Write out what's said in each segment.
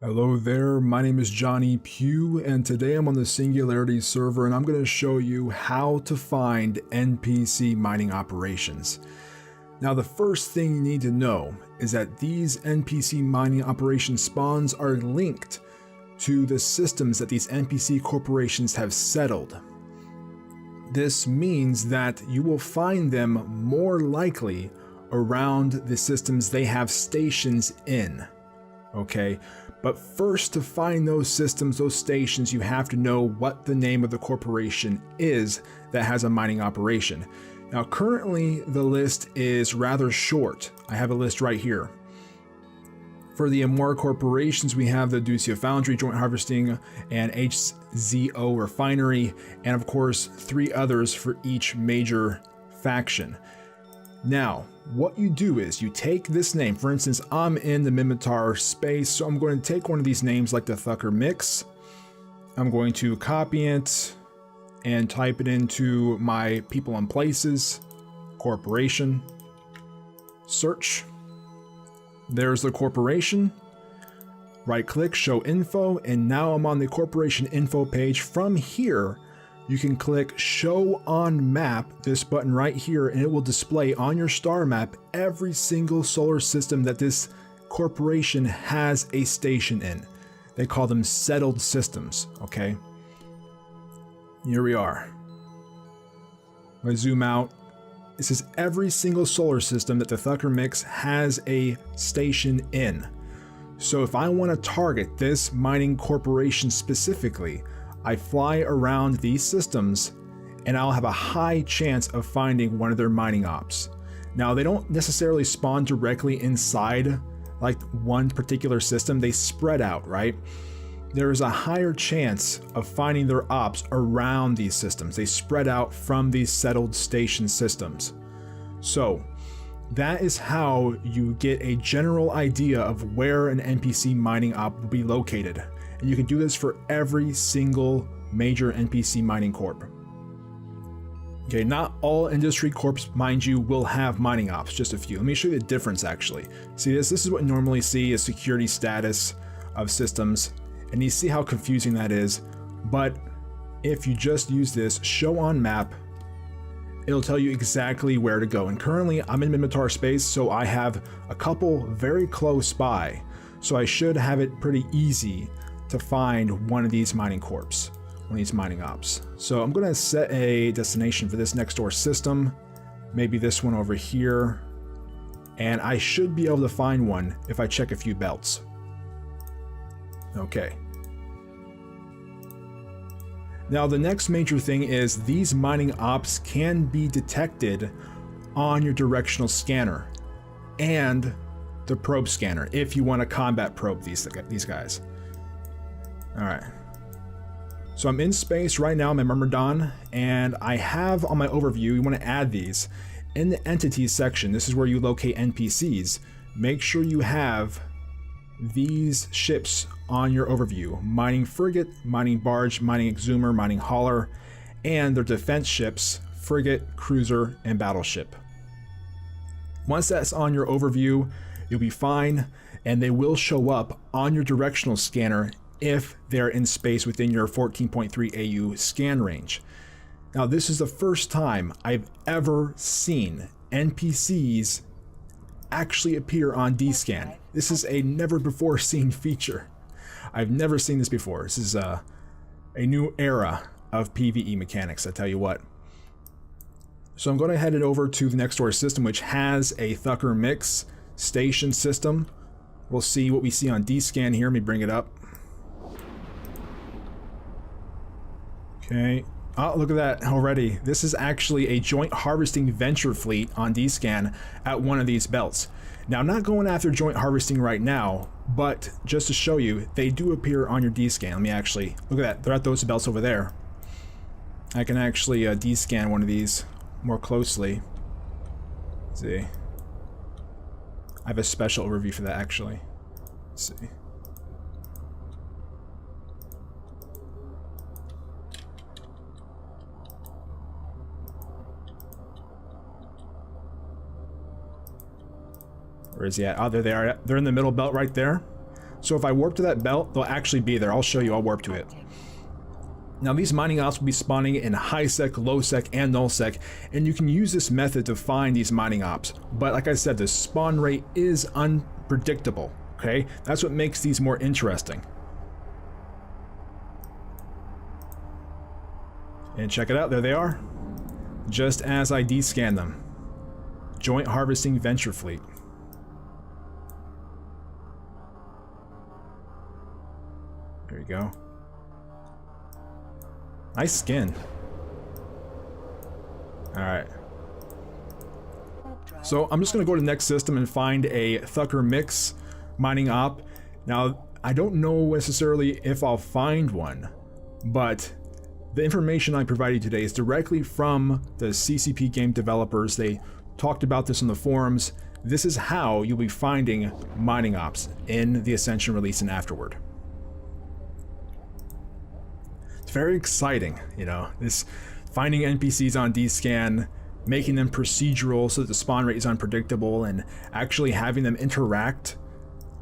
Hello there, my name is JonnyPew, and today I'm on the Singularity server and I'm going to show you how to find NPC mining operations. Now the first thing you need to know is that these NPC mining operation spawns are linked to the systems that these NPC corporations have settled. This means that you will find them more likely around the systems they have stations in. Okay, but first, to find those systems, those stations, you have to know what the name of the corporation is that has a mining operation. Now currently the list is rather short. I have a list right here. For the Amora corporations, we have the Ducia Foundry, Joint Harvesting, and HZO Refinery, and of course 3 others for each major faction. Now, what you do is you take this name. For instance, I'm in the Mimitar space, so I'm going to take one of these names like the Thucker Mix. I'm going to copy it and type it into my people and places, corporation, search. There's the corporation. Right click, show info, and now I'm on the corporation info page. From here, you can click show on map, this button right here, and it will display on your star map every single solar system that this corporation has a station in. They call them settled systems, okay? Here we are. If I zoom out, this is every single solar system that the Thucker Mix has a station in. So if I want to target this mining corporation specifically, I fly around these systems and I'll have a high chance of finding one of their mining ops. Now, they don't necessarily spawn directly inside like one particular system, they spread out, right? There is a higher chance of finding their ops around these systems. They spread out from these settled station systems. So that is how you get a general idea of where an NPC mining op will be located. And you can do this for every single major NPC mining corp. Okay, not all industry corps, mind you, will have mining ops, just a few. Let me show you the difference actually. See this is what you normally see as security status of systems, and you see how confusing that is. But if you just use this show on map, it'll tell you exactly where to go. And currently I'm in Mimitar space, so I have a couple very close by. So I should have it pretty easy to find one of these mining corps, one of these mining ops. So I'm gonna set a destination for this next door system, maybe this one over here, and I should be able to find one if I check a few belts. Okay. Now the next major thing is these mining ops can be detected on your directional scanner and the probe scanner if you want to combat probe these guys. All right, so I'm in space right now, I'm in Myrmidon, and I have on my overview, you want to add these in the entities section. This is where you locate NPCs. Make sure you have these ships on your overview: mining frigate, mining barge, mining exhumer, mining hauler, and their defense ships: frigate, cruiser, and battleship. Once that's on your overview, you'll be fine, and they will show up on your directional scanner if they're in space within your 14.3 AU scan range. Now, this is the first time I've ever seen NPCs actually appear on D-Scan. This is a never before seen feature. I've never seen this before. This is a new era of PvE mechanics, I tell you what. So I'm going to head it over to the next door system, which has a Thucker Mix station system. We'll see what we see on D-Scan here. Let me bring it up. Okay. Oh, look at that already. This is actually a joint harvesting venture fleet on D-Scan at one of these belts. Now, I'm not going after joint harvesting right now, but just to show you, they do appear on your D-Scan. Let me actually, look at that. They're at those belts over there. I can actually D-Scan one of these more closely. Let's see. I have a special overview for that actually. Let's see. Where is he at? Oh, there they are. They're in the middle belt right there. So if I warp to that belt, they'll actually be there. I'll show you, I'll warp to it. Now these mining ops will be spawning in high sec, low sec, and null sec, and you can use this method to find these mining ops. But like I said, the spawn rate is unpredictable, okay? That's what makes these more interesting. And check it out, there they are. Just as I descan them. Joint Harvesting Venture Fleet. There you go. Nice skin. Alright. So I'm just going to go to the next system and find a Thucker Mix mining op. Now, I don't know necessarily if I'll find one, but the information I provided today is directly from the CCP game developers. They talked about this in the forums. This is how you'll be finding mining ops in the Ascension release and afterward. Very exciting, you know, this finding NPCs on Dscan, making them procedural so that the spawn rate is unpredictable, and actually having them interact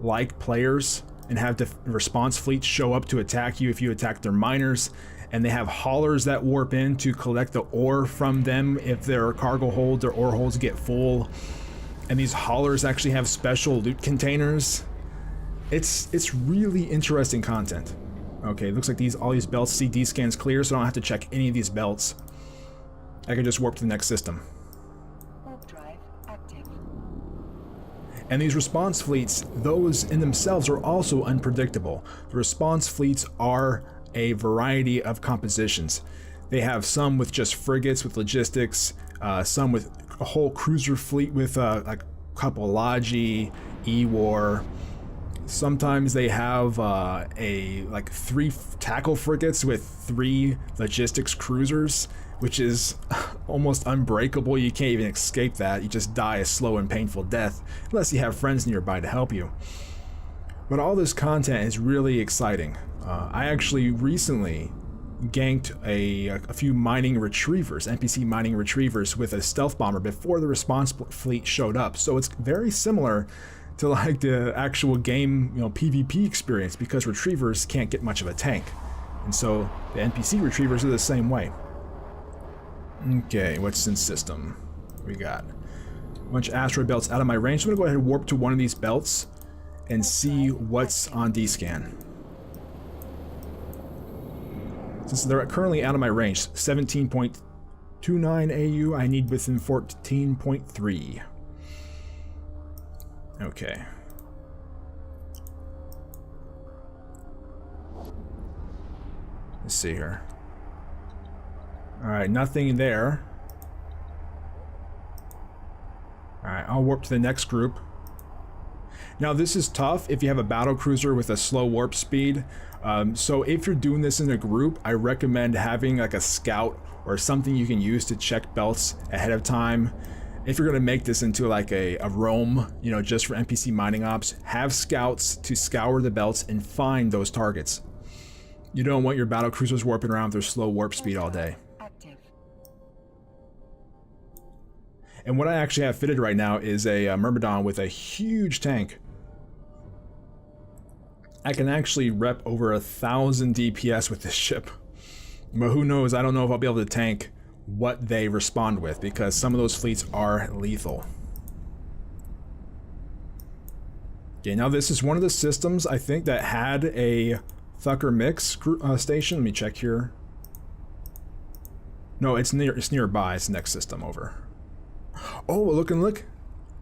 like players and have the response fleets show up to attack you if you attack their miners, and they have haulers that warp in to collect the ore from them if their cargo holds or ore holds get full, and these haulers actually have special loot containers. It's really interesting content. Okay, looks like all these belts see D-scans clear, so I don't have to check any of these belts. I can just warp to the next system. Warp drive active. And these response fleets, those in themselves are also unpredictable. The response fleets are a variety of compositions. They have some with just frigates with logistics, some with a whole cruiser fleet with like Kapology, E-War. Sometimes they have like 3 tackle frigates with 3 logistics cruisers, which is almost unbreakable. You can't even escape that. You just die a slow and painful death, unless you have friends nearby to help you. But all this content is really exciting. I actually recently ganked a few mining retrievers, NPC mining retrievers, with a stealth bomber before the response fleet showed up. So it's very similar to like the actual game, you know, PvP experience, because retrievers can't get much of a tank. And so the NPC retrievers are the same way. Okay, what's in system? We got a bunch of asteroid belts out of my range. So I'm gonna go ahead and warp to one of these belts and see what's on D-scan. Since they're currently out of my range, 17.29 AU, I need within 14.3. Okay. Let's see here. Alright, nothing there. Alright, I'll warp to the next group. Now this is tough if you have a battle cruiser with a slow warp speed. So if you're doing this in a group, I recommend having like a scout or something you can use to check belts ahead of time. If you're going to make this into like a roam, you know, just for NPC mining ops, have scouts to scour the belts and find those targets. You don't want your battle cruisers warping around with their slow warp speed all day. Active. And what I actually have fitted right now is a Myrmidon with a huge tank. I can actually rep over 1,000 DPS with this ship. But who knows, I don't know if I'll be able to tank what they respond with, because some of those fleets are lethal. Okay, now this is one of the systems I think that had a Thucker Mix station. Let me check here. No, it's nearby. It's the next system over. Oh, look and look.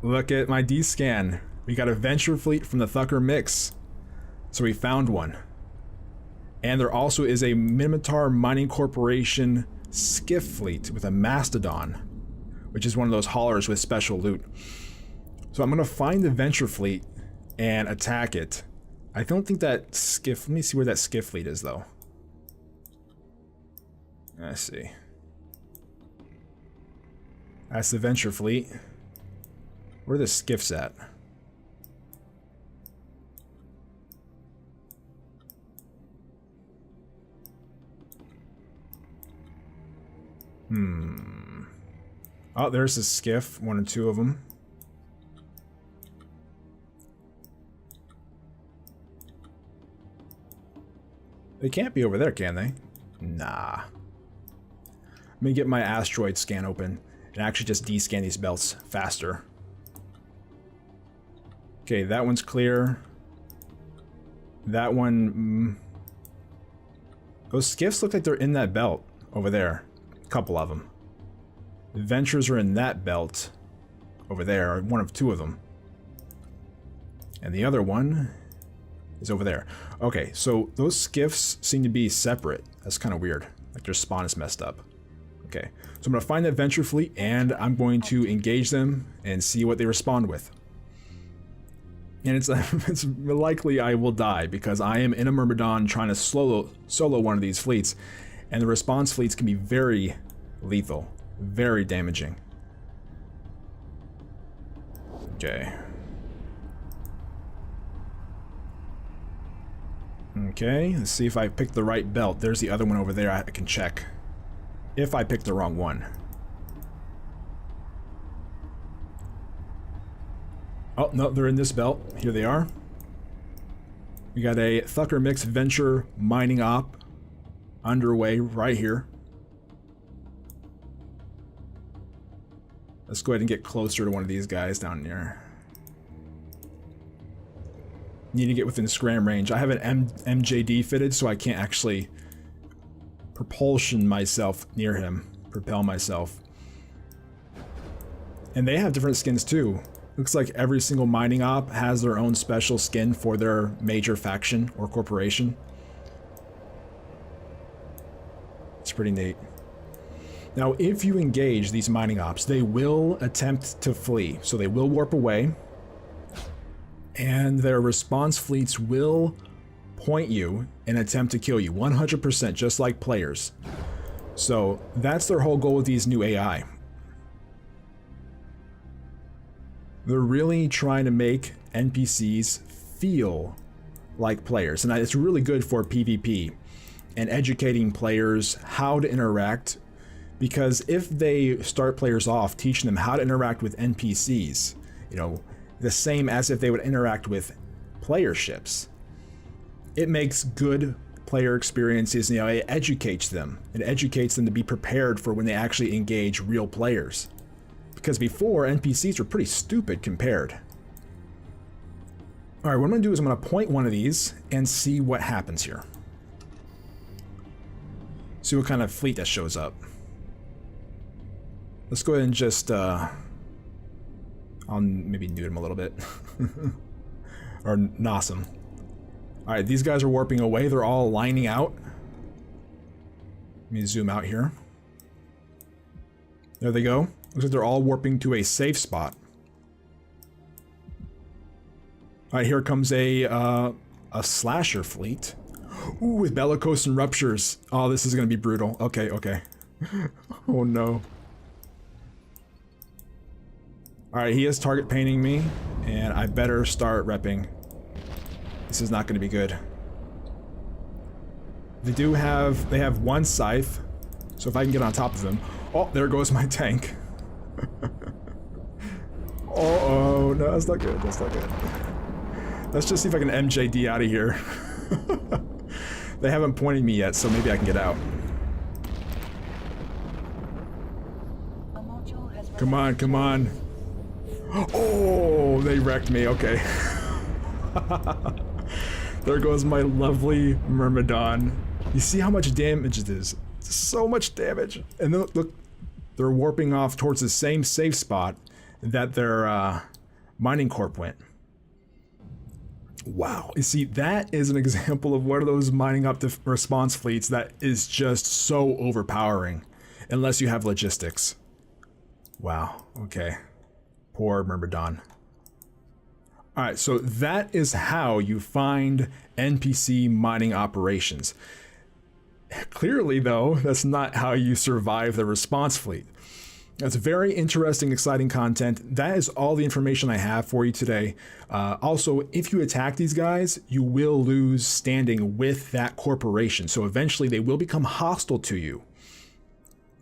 Look at my D-scan. We got a venture fleet from the Thucker Mix. So we found one. And there also is a Minotaur Mining Corporation skiff fleet with a Mastodon, which is one of those haulers with special loot. So I'm going to find the venture fleet and attack it. I don't think that skiff... Let me see where that skiff fleet is, though. Let's see. That's the venture fleet. Where are the skiffs at? Oh, there's a skiff, 1 or 2 of them. They can't be over there, can they? Nah. Let me get my asteroid scan open and actually just descan these belts faster. Okay, that one's clear. That one... Those skiffs look like they're in that belt over there. A couple of them. The Ventures are in that belt over there, or one of two of them. And the other one is over there. Okay, so those skiffs seem to be separate. That's kind of weird. Like their spawn is messed up. Okay, so I'm going to find that Venture fleet and I'm going to engage them and see what they respond with. And it's likely I will die because I am in a Myrmidon trying to solo one of these fleets, and the response fleets can be very lethal, very damaging. Okay. Okay, let's see if I picked the right belt. There's the other one over there I can check. If I picked the wrong one. Oh, no, they're in this belt. Here they are. We got a Thucker Mix Venture mining op underway right here. Let's go ahead and get closer to one of these guys down here. Need to get within scram range. I have an MJD fitted, so I can't actually propulsion myself near him. Propel myself. And they have different skins too. Looks like every single mining op has their own special skin for their major faction or corporation. It's pretty neat. Now, if you engage these mining ops, they will attempt to flee. So they will warp away. And their response fleets will point you and attempt to kill you 100%, just like players. So that's their whole goal with these new AI. They're really trying to make NPCs feel like players, and it's really good for PvP and educating players how to interact, because if they start players off teaching them how to interact with NPCs, you know, the same as if they would interact with player ships, it makes good player experiences. You know, it educates them. It educates them to be prepared for when they actually engage real players. Because before, NPCs were pretty stupid compared. Alright, what I'm going to do is I'm going to point one of these and see what happens here. See what kind of fleet that shows up. Let's go ahead and just, I'll maybe nude him a little bit. Or nos him. Alright, these guys are warping away. They're all lining out. Let me zoom out here. There they go. Looks like they're all warping to a safe spot. Alright, here comes a slasher fleet. Ooh, with bellicose and ruptures. Oh, this is gonna be brutal. Okay, okay. Oh no. Alright, he is target painting me, and I better start repping. This is not gonna be good. They have one scythe, so if I can get on top of them. Oh, there goes my tank. Oh no, that's not good. That's not good. Let's just see if I can MJD out of here. They haven't pointed me yet, so maybe I can get out. Come on, come on. Oh, they wrecked me. Okay. There goes my lovely Myrmidon. You see how much damage it is? So much damage. And look, they're warping off towards the same safe spot that their mining corp went. Wow. You see, that is an example of one of those mining up to response fleets that is just so overpowering, unless you have logistics. Wow. Okay. Poor Myrmidon. Alright, so that is how you find NPC mining operations. Clearly, though, that's not how you survive the response fleet. That's very interesting, exciting content. That is all the information I have for you today. Also, if you attack these guys, you will lose standing with that corporation. So eventually they will become hostile to you.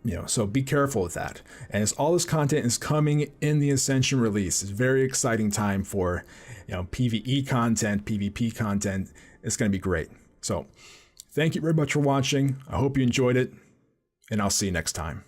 You know, so be careful with that. And as all this content is coming in the Ascension release, it's a very exciting time for, you know, PvE content, PvP content. It's going to be great. So Thank you very much for watching. I hope you enjoyed it, and I'll see you next time.